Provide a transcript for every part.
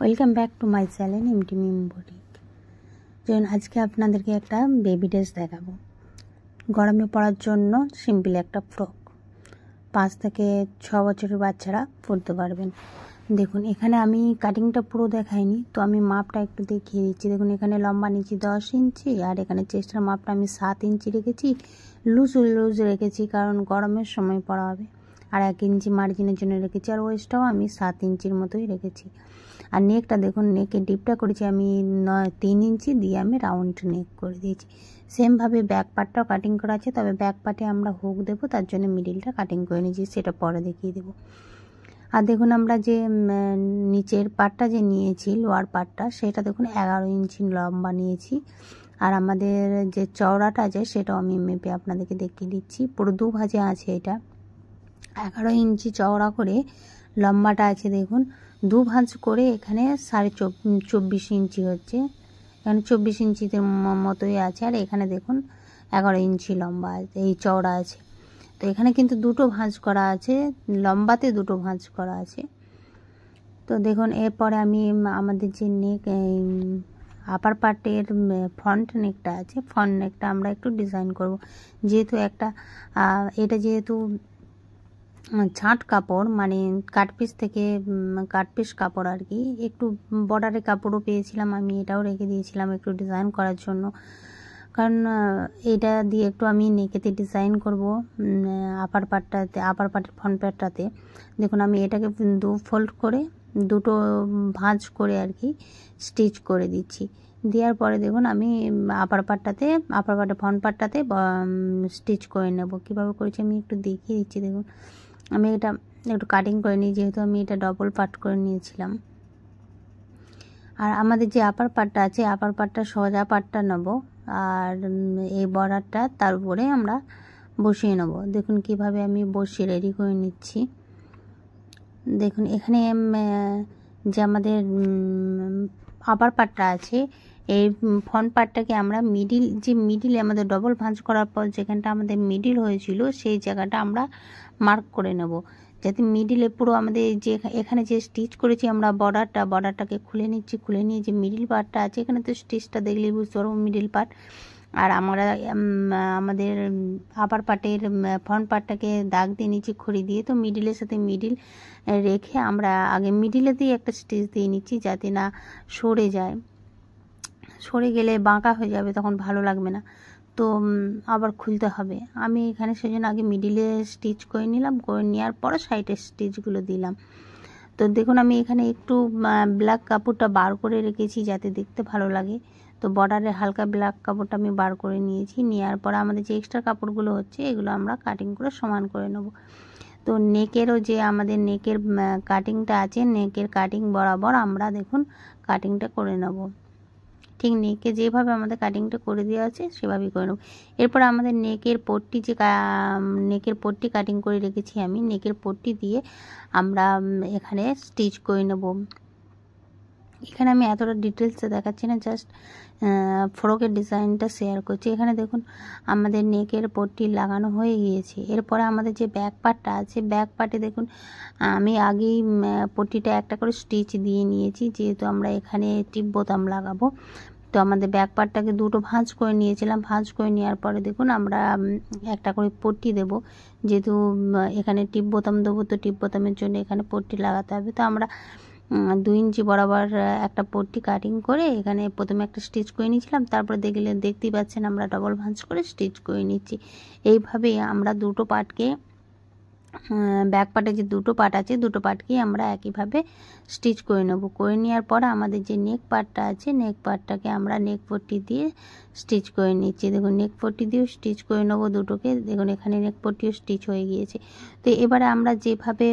Welcome back to my channel MT Mim boutique. যেমন আজকে আপনাদেরকে একটা বেবি ড্রেস দেখাবো, গরমে পরার জন্য সিম্পল একটা ফ্রক। 5 থেকে 6 বছরের বাচ্চারা পরতে পারবেন। দেখুন এখানে আমি কাটিংটা পুরো দেখাইনি, তো আমি মাপটা একটু দেখিয়ে দিচ্ছি। দেখুন এখানে লম্বা নিচে 10 ইঞ্চি, আর এখানে চেস্টের মাপটা আমি 7 ইঞ্চি রেখেছি। লুজ রেখেছি কারণ গরমের সময় পরা হবে। আর 1 ইঞ্চি মার্জিনের জন্য রেখেছি, আর ওয়েস্টটাও আমি 7 ইঞ্চির মতোই রেখেছি। আর নেকটা দেখুন, নেকের ডিপটা করেছি আমি 3 ইঞ্চি দিয়ে আমি রাউন্ড নেক করে দিয়েছি। সেমভাবে ব্যাক পার্টটাও কাটিং করা আছে, তবে ব্যাক পার্টে আমরা হুক দেবো, তার জন্য মিডিলটা কাটিং করে নিয়েছি, সেটা পরে দেখিয়ে দেবো। আর দেখুন আমরা যে নিচের পার্টটা যে নিয়েছি, লোয়ার পার্টটা, সেটা দেখুন 11 ইঞ্চি লম্বা নিয়েছি। আর আমাদের যে চওড়াটা আছে সেটাও আমি মেপে আপনাদেরকে দেখিয়ে দিচ্ছি। পুরো 2 ভাঁজে আছে, এটা 11 ইঞ্চি চওড়া করে লম্বাটা আছে। দেখুন 2 ভাঁজ করে এখানে 24.5 ইঞ্চি হচ্ছে, এখানে 24 ইঞ্চিতে মতোই আছে। আর এখানে দেখুন 11 ইঞ্চি লম্বা আছে, এই চওড়া আছে। তো এখানে কিন্তু 2টো ভাঁজ করা আছে, লম্বাতে 2টো ভাঁজ করা আছে। তো দেখুন এরপরে আমি আমাদের যে নেক আপার পার্টের ফ্রন্ট নেকটা আছে, ফ্রন্ট নেকটা আমরা একটু ডিজাইন করব। যেহেতু এটা যেহেতু ছাঁট কাপড়, মানে কাটপিস থেকে কাটপিস কাপড় আর কি, একটু বর্ডারে কাপড়ও পেয়েছিলাম আমি, এটাও রেখে দিয়েছিলাম একটু ডিজাইন করার জন্য। কারণ এটা দিয়ে একটু আমি নেকেতে ডিজাইন করব আপার পার্টের ফ্রন্ট পার্টটাতে। দেখুন আমি এটাকে 2 ফোল্ড করে 2টো ভাঁজ করে আর কি স্টিচ করে দিচ্ছি। দেওয়ার পরে দেখুন আমি আপার পার্টের ফ্রন্ট পার্টটাতে স্টিচ করে নেব। কীভাবে করেছি আমি একটু দেখিয়ে দিচ্ছি। দেখুন আমি এটা একটু কাটিং করে নিই, যেহেতু আমি এটা ডবল পার্ট করে নিয়েছিলাম। আর আমাদের যে আপার পার্টটা আছে, আপার পার্টটা সোজা পার্টটা নেব, আর এই বর্ডারটা তার উপরে আমরা বসিয়ে নেব। দেখুন কিভাবে আমি বসিয়ে রেডি করে নিচ্ছি। দেখুন এখানে যে আমাদের আপার পার্টটা আছে, এই ফ্রন্ট পার্টটাকে আমরা মিডিলে আমাদের ডবল ভাঁজ করার পর যেখানটা আমাদের মিডিল হয়েছিল, সেই জায়গাটা আমরা মার্ক করে নেব, যাতে মিডিলে পুরো আমাদের যে এখানে যে স্টিচ করেছি আমরা বর্ডারটাকে খুলে নিচ্ছি। খুলে নিয়ে যে মিডিল পার্টটা আছে, এখানে তো স্টিচটা দেখলেই বুঝতে পারবো মিডিল পার্ট। আর আমরা আমাদের আপার পার্টের ফ্রন্ট পার্টটাকে দাগ দিয়ে নিচ্ছি খড়ি দিয়ে। তো মিডিলের সাথে মিডিল রেখে আমরা আগে মিডিলে দিয়ে একটা স্টিচ দিয়ে নিচ্ছি, যাতে না সরে যায়। সরে গেলে বাঁকা হয়ে যাবে, তখন ভালো লাগবে না, তো আবার খুলতে হবে। আমি এখানে সেজন্য আগে মিডিলে স্টিচ করে নিলাম, করে নেওয়ার পরে সাইডের স্টিচগুলো দিলাম। তো দেখুন আমি এখানে একটু ব্ল্যাক কাপড়টা বার করে রেখেছি, যাতে দেখতে ভালো লাগে। তো বর্ডারের হালকা ব্ল্যাক কাপড়টা আমি বার করে নিয়েছি। নেওয়ার পরে আমাদের যে এক্সট্রা কাপড়গুলো হচ্ছে, এগুলো আমরা কাটিং করে সমান করে নেব। তো নেকেরও যে আমাদের নেকের কাটিংটা আছে, নেকের কাটিং বরাবর আমরা দেখুন কাটিংটা করে নেব। ঠিক নেকে যেভাবে আমাদের কাটিংটা করে দেওয়া আছে সেভাবেই করে নেব। এরপর আমাদের নেকের পট্টি কাটিং করে রেখেছি আমি, নেকের পট্টি দিয়ে আমরা এখানে স্টিচ করে নেব। এখানে আমি এতটা ডিটেলসে দেখাচ্ছি না, জাস্ট ফ্রকের ডিজাইনটা শেয়ার করছি। এখানে দেখুন আমাদের নেকের পট্টি লাগানো হয়ে গিয়েছে। এরপরে আমাদের যে ব্যাক পার্টটা আছে, ব্যাক পার্টে দেখুন আমি আগেই পট্টিটা একটা করে স্টিচ দিয়ে নিয়েছি, যেহেতু আমরা এখানে টিপ বোতাম লাগাবো। তো আমাদের ব্যাক পার্টটাকে 2টো ভাঁজ করে নিয়েছিলাম। ভাঁজ করে নেওয়ার পরে দেখুন আমরা একটা করে পট্টি দেব, যেহেতু এখানে টিপ বোতাম দেবো, তো টিপ বোতামের জন্য এখানে পট্টি লাগাতে হবে। তো আমরা 2 ইঞ্চি বরাবর একটা পট্টি কাটিং করে এখানে প্রথমে একটা স্টিচ করে নিয়েছিলাম, তারপরে দেখতেই পাচ্ছেন আমরা ডবল ভাঁজ করে স্টিচ করে নিচ্ছি। এইভাবে আমরা 2টো পার্টকে ব্যাক পার্টে যে 2টো পার্ট আছে, 2টো পার্টকেই আমরা একইভাবে স্টিচ করে নেব। করে নেওয়ার পরে আমাদের যে নেক পার্টটা আছে, নেক পার্টটাকে আমরা নেক পট্টি দিয়ে স্টিচ করে নিচ্ছি। দেখুন নেক পট্টি দিয়েও স্টিচ করে নেব দুটোকে। দেখুন এখানে নেক পট্টিও স্টিচ হয়ে গিয়েছে। তো এবারে আমরা যেভাবে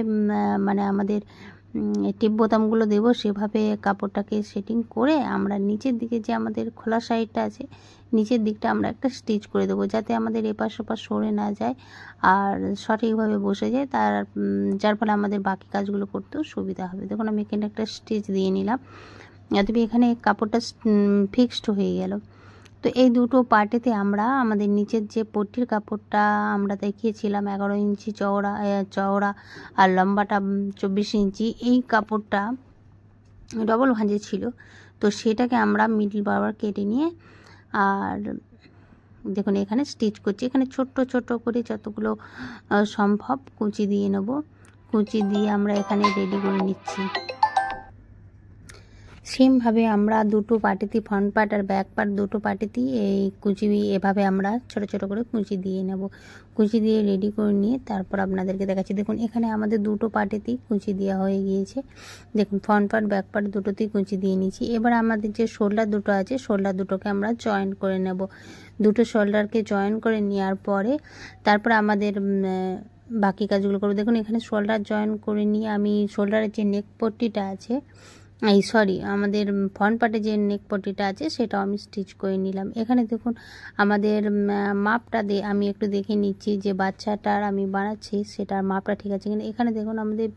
মানে আমাদের টিপ বোতামগুলো দেবো, সেভাবে কাপড়টাকে সেটিং করে আমরা নিচের দিকে যে আমাদের খোলা সাইডটা আছে, নিচের দিকটা আমরা একটা স্টিচ করে দেবো, যাতে আমাদের এপাশ ওপাশ সরে না যায় আর সঠিকভাবে বসে যায়, যার ফলে আমাদের বাকি কাজগুলো করতেও সুবিধা হবে। দেখুন আমি এখানে একটা স্টিচ দিয়ে নিলাম, যাতে এখানে কাপড়টা ফিক্সড হয়ে গেল। তো এই 2টো পার্টেতে আমরা আমাদের নিচের যে পট্টির কাপড়টা আমরা দেখিয়েছিলাম 11 ইঞ্চি চওড়া আর লম্বাটা 24 ইঞ্চি, এই কাপড়টা ডবল ভাঁজে ছিল, তো সেটাকে আমরা মিডল বরাবর কেটে নিয়ে আর দেখুন এখানে স্টিচ করছি। এখানে ছোট্ট ছোট্ট করে যতগুলো সম্ভব কুচি দিয়ে নেব। কুচি দিয়ে আমরা এখানে রেডি করে নিচ্ছি। সেমভাবে আমরা দুটো পাটিতে ফ্রন্ট পার্ট আর ব্যাক পার্ট দুটো পাটিতেই এই কুচি এভাবে আমরা ছোট ছোট করে কুচি দিয়ে নেব। কুচি দিয়ে রেডি করে নিয়ে তারপর আপনাদেরকে দেখাচ্ছি। দেখুন এখানে আমাদের দুটো পাটিতেই কুচি দেওয়া হয়ে গিয়েছে। দেখুন ফ্রন্ট পার্ট ব্যাক পার্ট দুটোতেই কুচি দিয়ে নিয়েছি। এবার আমাদের যে শোল্ডার দুটো আছে, শোল্ডার দুটোকে আমরা জয়েন করে নেব। দুটো শোল্ডারকে জয়েন করে নেওয়ার পরে তারপর আমাদের বাকি কাজগুলো করব। দেখুন এখানে শোল্ডার জয়েন করে নিয়ে আমি শোল্ডারের যে নেক পট্টিটা আছে, আমাদের ফ্রন্ট পার্টে যে নেক পট্টিটা আছে সেটাও আমি স্টিচ করে নিলাম। এখানে দেখুন আমাদের মাপটা আমি একটু দেখে নিচ্ছি যে বাচ্চাটার আমি বানাচ্ছি সেটার মাপটা ঠিক আছে কিনা। এখানে দেখুন আমাদের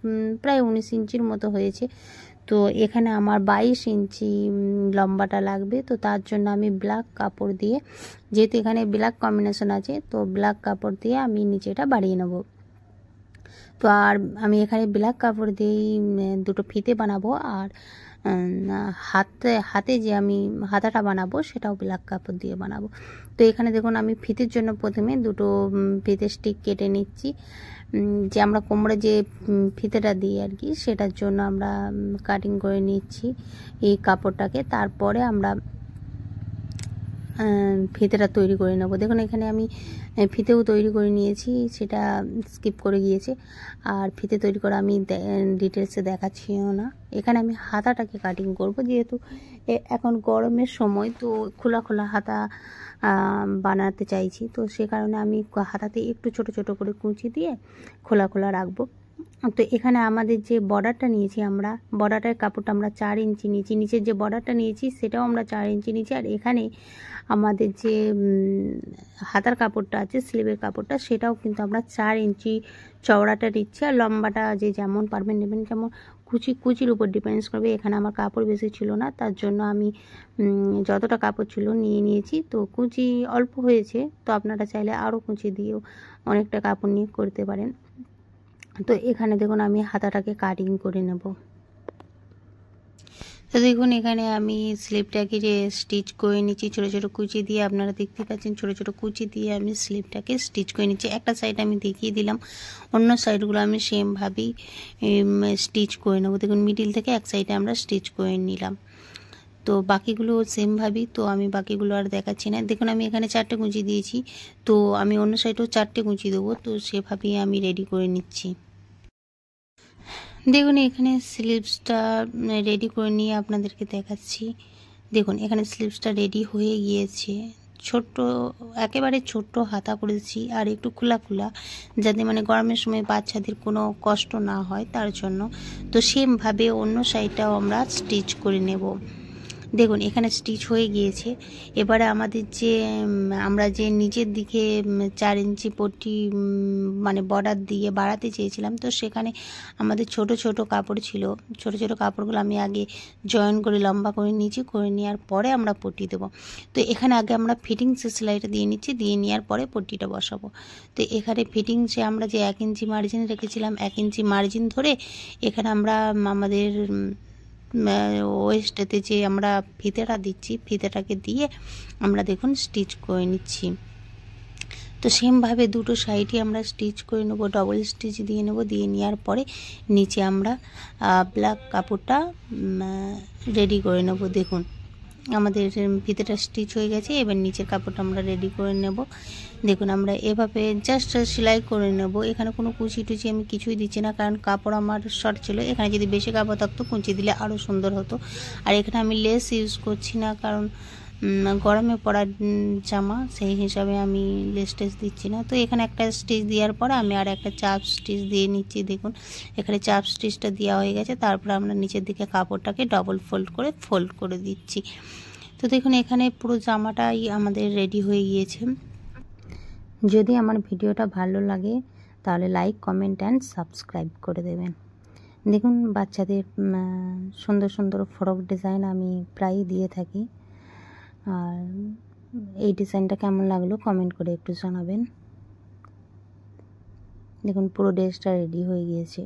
প্রায় 19 ইঞ্চির মতো হয়েছে। তো এখানে আমার 22 ইঞ্চি লম্বাটা লাগবে। তো তার জন্য আমি ব্ল্যাক কাপড় দিয়ে, যেহেতু এখানে ব্ল্যাক কম্বিনেশন আছে, তো ব্ল্যাক কাপড় দিয়ে আমি নিচেটা বাড়িয়ে নেব। তো আর আমি এখানে ব্ল্যাক কাপড় দিয়েই দুটো ফিতে বানাবো, আর হাতে যে আমি হাতাটা বানাবো সেটাও ব্ল্যাক কাপড় দিয়ে বানাবো। তো এখানে দেখুন আমি ফিতের জন্য প্রথমে দুটো ফিতে স্টিক কেটে নিচ্ছি। যে আমরা কোমরে যে ফিতেটা দিই আর কি, সেটার জন্য আমরা কাটিং করে নিচ্ছি এই কাপড়টাকে। তারপরে আমরা ফিতেটা তৈরি করে নেব। দেখুন এখানে আমি ফিতেও তৈরি করে নিয়েছি, সেটা স্কিপ করে গিয়েছে। আর ফিতে তৈরি করা আমি ডিটেলসে দেখাচ্ছিও না। এখানে আমি হাতাটাকে কাটিং করব, যেহেতু এখন গরমের সময়, তো খোলা খোলা হাতা বানাতে চাইছি। তো সে কারণে আমি হাতাতে একটু ছোট ছোট করে কুচি দিয়ে খোলা খোলা রাখবো। তো এখানে আমাদের যে বর্ডারটা নিয়েছি, আমরা বর্ডারের কাপড়টা আমরা 4 ইঞ্চি নিয়েছি। নিচের যে বর্ডারটা নিয়েছি সেটাও আমরা 4 ইঞ্চি নিয়েছি। আর এখানে আমাদের যে হাতার কাপড়টা আছে, স্লিভের কাপড়টা, সেটাও কিন্তু আমরা 4 ইঞ্চি চওড়াটা নিচ্ছি। আর লম্বাটা যে যেমন পারবেন নেবেন, যেমন কুচির উপর ডিপেন্ডস করবে। এখানে আমার কাপড় বেশি ছিল না, তার জন্য আমি যতটা কাপড় ছিল নিয়েছি। তো কুচি অল্প হয়েছে, তো আপনারা চাইলে আরও কুচি দিয়েও অনেকটা কাপড় নিয়ে করতে পারেন। তো এখানে দেখুন আমি হাতাটাকে কাটিং করে নেব। তো দেখুন এখানে আমি স্লিভটাকে যে স্টিচ করে নিচ্ছি ছোটো ছোটো কুচি দিয়ে, আপনারা দেখতে পাচ্ছেন ছোটো ছোটো কুচি দিয়ে আমি স্লিভটাকে স্টিচ করে নিচ্ছি। একটা সাইড আমি দেখিয়ে দিলাম, অন্য সাইডগুলো আমি সেমভাবেই স্টিচ করে নেব। দেখুন মিডিল থেকে এক সাইডে আমরা স্টিচ করে নিলাম। তো বাকিগুলো সেমভাবেই, তো আমি বাকিগুলো আর দেখাচ্ছি না। দেখুন আমি এখানে 4টে কুচি দিয়েছি, তো আমি অন্য সাইডেও 4টে কুচি দেবো। তো সেভাবেই আমি রেডি করে নিচ্ছি। দেখুন এখানে স্লিভসটা রেডি করে নিয়ে আপনাদেরকে দেখাচ্ছি। দেখুন এখানে স্লিভসটা রেডি হয়ে গিয়েছে। একেবারে ছোট্ট হাতা করেছি, আর একটু খোলা খোলা, যাতে মানে গরমের সময় বাচ্চাদের কোনো কষ্ট না হয় তার জন্য। তো সেমভাবে অন্য সাইডটাও আমরা স্টিচ করে নেব। দেখুন এখানে স্টিচ হয়ে গিয়েছে। এবারে আমাদের যে আমরা যে নিচের দিকে 4 ইঞ্চি পট্টি মানে বর্ডার দিয়ে বাড়াতে চেয়েছিলাম, তো সেখানে আমাদের ছোট ছোট কাপড় ছিল। ছোট ছোট কাপড়গুলো আমি আগে জয়েন করে লম্বা করে নিয়েছি, করে নেওয়ার পরে আমরা পট্টি দেবো। তো এখানে আগে আমরা ফিটিংসের সেলাইটা দিয়ে নিচ্ছি, দিয়ে নেওয়ার পরে পট্টিটা বসাবো। তো এখানে ফিটিংসে আমরা যে 1 ইঞ্চি মার্জিন রেখেছিলাম, 1 ইঞ্চি মার্জিন ধরে এখানে আমরা আমাদের ওয়েস্টেতে যে আমরা ফিতেটা দিচ্ছি, ফিতেটাকে দিয়ে আমরা দেখুন স্টিচ করে নিচ্ছি। তো সেমভাবে দুটো সাইডে আমরা স্টিচ করে নেব, ডবল স্টিচ দিয়ে নেব। দিয়ে নেওয়ার পরে নিচে আমরা ব্ল্যাক কাপড়টা রেডি করে নেব। দেখুন আমাদের ফিতেটা স্টিচ হয়ে গেছে, এবার নিচের কাপড়টা আমরা রেডি করে নেব। দেখুন আমরা এভাবে জাস্ট সেলাই করে নেব। এখানে কোনো কুচি টুচি আমি কিছুই দিচ্ছি না, কারণ কাপড় আমার শর্ট ছিল। এখানে যদি বেশি কাপড় থাকতো কুচি দিলে আরও সুন্দর হতো। আর এখানে আমি লেস ইউজ করছি না, কারণ গরমে পরা জামা, সেই হিসাবে আমি লেস টেস দিচ্ছি না। তো এখানে একটা স্টিচ দেওয়ার পরে আমি আর একটা চাপ স্টিচ দিয়ে নিচ্ছি। দেখুন এখানে চাপ স্টিচটা দেওয়া হয়ে গেছে। তারপরে আমরা নিচের দিকে কাপড়টাকে ডবল ফোল্ড করে দিচ্ছি। তো দেখুন এখানে পুরো জামাটাই আমাদের রেডি হয়ে গিয়েছে। যদি আমার ভিডিওটা ভালো লাগে তাহলে লাইক, কমেন্ট অ্যান্ড সাবস্ক্রাইব করে দেবেন। দেখুন বাচ্চাদের সুন্দর সুন্দর ফ্রক ডিজাইন আমি প্রায়ই দিয়ে থাকি। আর এই ডিজাইনটা কেমন লাগলো কমেন্ট করে একটু জানাবেন। দেখুন পুরো ড্রেসটা রেডি হয়ে গিয়েছে।